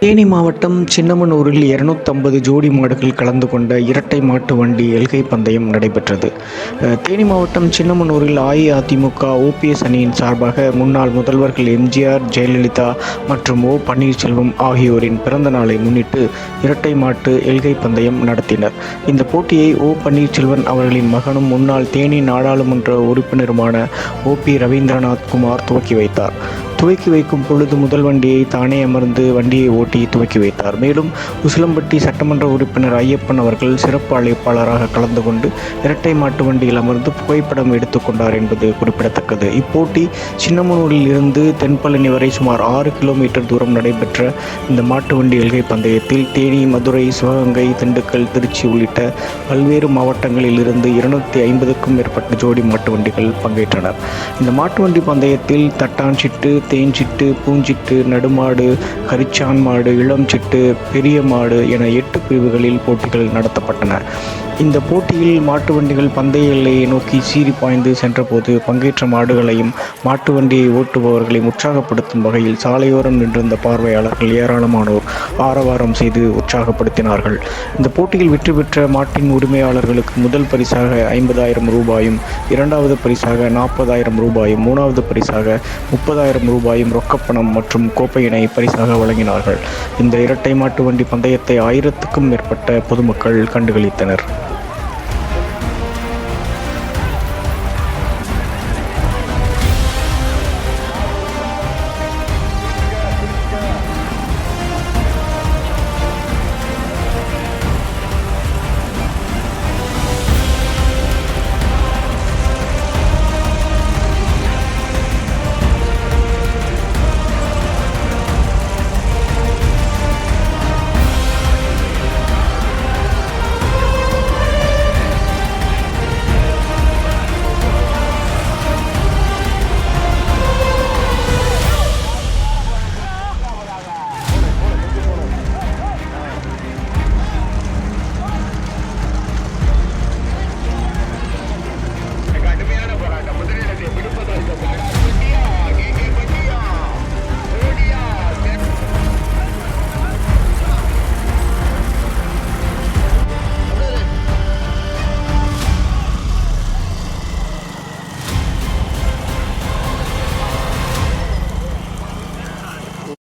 தேனி மாவட்டம் சின்னமனூரில் 250 ஜோடி மாடுகள் கலந்து கொண்ட இரட்டை மாட்டு வண்டி எல்கை பந்தயம் நடைபெற்றது. தேனி மாவட்டம் சின்னமனூரில் அஇஅதிமுக ஓபிஎஸ் அணியின் சார்பாக முன்னாள் முதல்வர்கள் எம்ஜிஆர், ஜெயலலிதா மற்றும் ஓ. பன்னீர்செல்வம் ஆகியோரின் பிறந்த நாளை முன்னிட்டு இரட்டை மாட்டு எல்கை பந்தயம் நடத்தினர். இந்த போட்டியை ஓ. பன்னீர்செல்வம் அவர்களின் மகனும் முன்னாள் தேனி நாடாளுமன்ற உறுப்பினருமான ஓ.பி. ரவீந்திரநாத் குமார் துவக்கி வைத்தார். துவக்கி வைக்கும் பொழுது முதல் வண்டியை தானே அமர்ந்து வண்டியை ஓட்டி துவக்கி வைத்தார். மேலும் உசிலம்பட்டி சட்டமன்ற உறுப்பினர் ஐயப்பன் அவர்கள் சிறப்பு அழைப்பாளராக கலந்து கொண்டு இரட்டை மாட்டு வண்டியில் அமர்ந்து புகைப்படம் எடுத்துக்கொண்டார் என்பது குறிப்பிடத்தக்கது. இப்போட்டி சின்னமனூரில் இருந்து தென்பழனி வரை சுமார் 6 கிலோமீட்டர் தூரம் நடைபெற்ற இந்த மாட்டு வண்டி எல்கை பந்தயத்தில் தேனி, மதுரை, சிவகங்கை, திண்டுக்கல், திருச்சி உள்ளிட்ட பல்வேறு மாவட்டங்களில் இருந்து 250க்கும் மேற்பட்ட ஜோடி மாட்டு வண்டிகள் பங்கேற்றனர். இந்த மாட்டு வண்டி பந்தயத்தில் தட்டான் சிட்டு, தேன் சிட்டு, பூஞ்சிட்டு, நடுமாடு, கரிச்சான் மாடு, இளம் சிட்டு, பெரிய மாடு என 8 பிரிவுகளில் போட்டிகள் நடத்தப்பட்டன. இந்த போட்டியில் மாட்டு வண்டிகள் பந்தய எல்லையை நோக்கி சீறி பாய்ந்து சென்றபோது பங்கேற்ற மாடுகளையும் மாட்டு வண்டியை ஓட்டுபவர்களையும் உற்சாகப்படுத்தும் வகையில் சாலையோரம் நின்றிருந்த பார்வையாளர்கள் ஏராளமானோர் ஆரவாரம் செய்து உற்சாகப்படுத்தினார்கள். இந்த போட்டியில் வெற்றி பெற்ற மாட்டின் உரிமையாளர்களுக்கு முதல் பரிசாக 50,000 ரூபாயும், இரண்டாவது பரிசாக 40,000 ரூபாயும், மூணாவது பரிசாக 30,000 ரூபாயும் ரொக்கப்பணம் மற்றும் கோப்பையினை பரிசாக வழங்கினார்கள். இந்த இரட்டை மாட்டு வண்டி பந்தயத்தை 1000க்கும் மேற்பட்ட பொதுமக்கள் கண்டுகளித்தனர்.